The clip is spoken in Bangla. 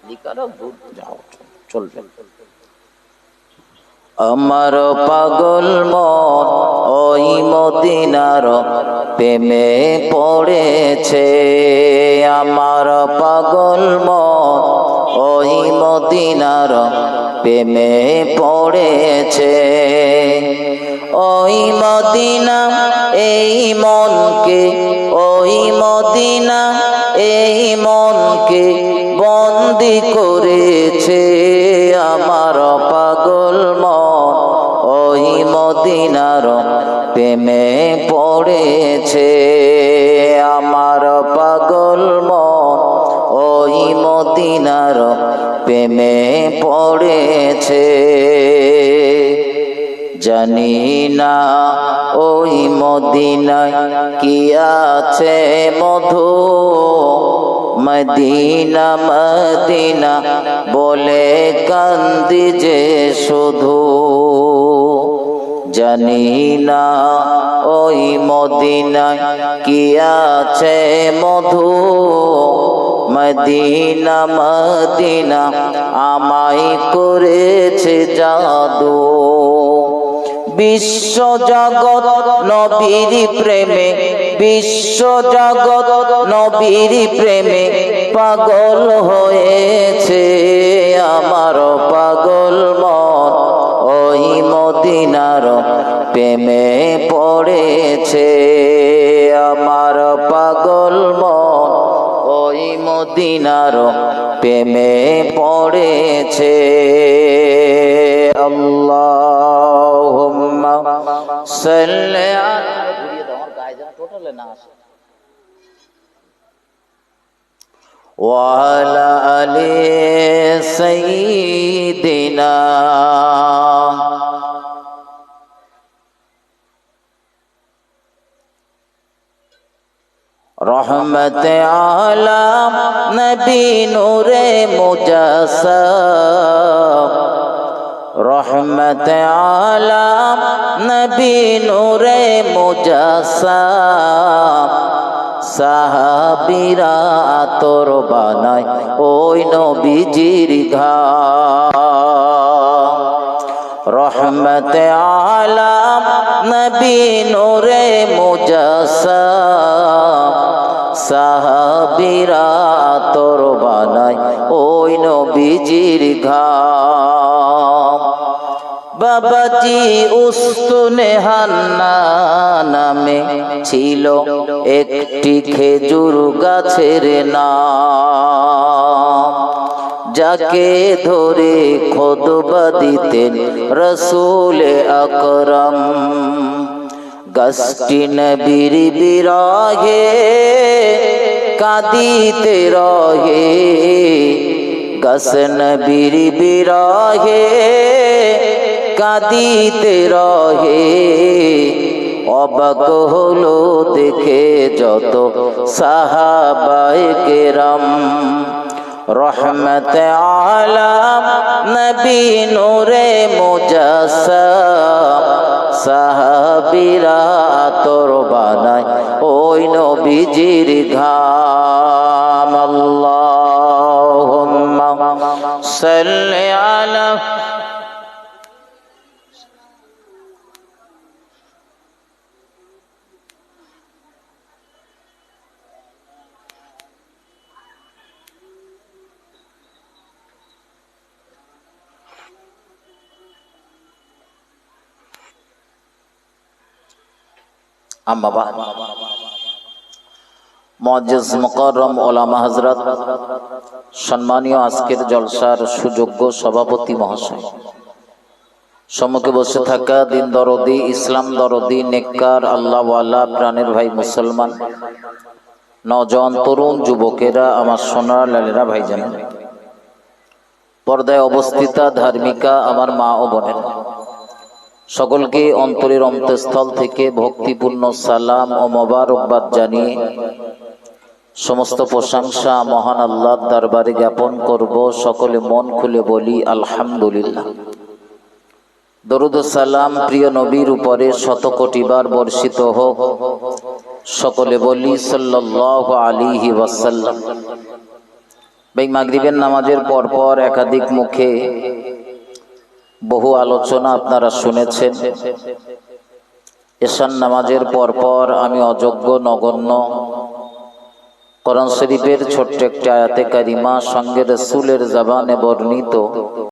লিকারও ভূত যাও চলবে। আমার পাগল মন ওই মদিনার প্রেমে পড়েছে, আমার পাগল মন ওই মদিনার প্রেমে পড়েছে। ওই মদিনা এই মনকে, ওই মদিনা এই মনকে বন্দি করেছে, আমার পাগল মন ওই মদিনার প্রেমে পড়েছে, আমার পাগল মন ওই মদিনার প্রেমে পড়েছে। জানি না ওই মদিনায় কি আছে মধু, মদিনা মদিনা বলে কান্দি যে শুধু। জানি না ওই মদিনায় কি আছে মধু, মদিনা মদিনা আমায় করেছে জাদু। বিশ্ব জগৎ নবীর প্রেমে, বিশ্ব জগৎ নবীর প্রেমে পাগল হয়েছে, আমার পাগল মন ওই মদিনার প্রেমে পড়েছে, আমার পাগল মন ওই মদিনার প্রেমে পড়েছে। আল্লাহুম্মা সাল্লি আলা, ঘুরিয়ে দাও আমার গায়ে যেন টোটালে না আসে, ওয়া আলা আলি সাইয়্যিদিনা। रहमत आलम नबी नूरे मुजस्सम, रहमत आलम नबी नूरे मुजस्सम, साहाबीरा आतोर बानाय ओई नबीजिर घाम। रहमत आलम नबी नूरे मुजस्सम, সাহাবীরা তোর বানায় ওই নবীজির ঘাম। বাবাজি উস্তুনে হান্না নামে ছিল একটি খেজুর গাছের নাম, যাকে ধরে খুতবা দিতেন রাসূল আকরাম। গাছটি নবীর বিরহে কাঁদিতে রহে, গাছ নবীর বিরহে কাঁদিতে রহে। অবাক হলো দেখে যত সাহাবায়ে কেরাম, रहमत आलम नबी नूरे मुजस्सम, साहाबीरा तोर बानाय ओई नबीजिर घाम। अल्लाहुम्मा सल्ली आला। আম্মা বাদ, মুআজ্জিজ মুকাররম ওলামা হযরত, সম্মানীয় আজকের জলসার সুযোগ্য সভাপতি মহাশয়, সম্মুখে বসে থাকা দিন দরদি, ইসলাম দরদি, নেককার আল্লাহওয়ালা প্রাণের ভাই মুসলমান, নওজওয়ান তরুণ যুবকেরা, আমার সোনার লালেরা ভাইজান, পর্দায় অবস্থিতা ধার্মিকা আমার মা ও বোনের, সকলকে অন্তরের অন্তঃস্থল থেকে ভক্তিপূর্ণ সালাম ও মোবারকবাদ জানিয়ে সমস্ত প্রশংসা মহান আল্লাহর দরবারে জ্ঞাপন করব। সকলে মন খুলে বলি আলহামদুলিল্লাহ। দরুদ ও সালাম প্রিয় নবীর উপরে শত কোটিবার বর্ষিত হোক। সকলে বলি সাল্লাল্লাহু আলাইহি ওয়াসাল্লাম। ভাই, মাগরিবের নামাজের পরপর একাধিক মুখে বহু আলোচনা আপনারা শুনেছেন। এশার নামাজের পরপর আমি অযোগ্য নগণ্য কোরআন শরীফের ছোট্ট একটি আয়াতে কারিমা সঙ্গে রাসূলের জবানে বর্ণিত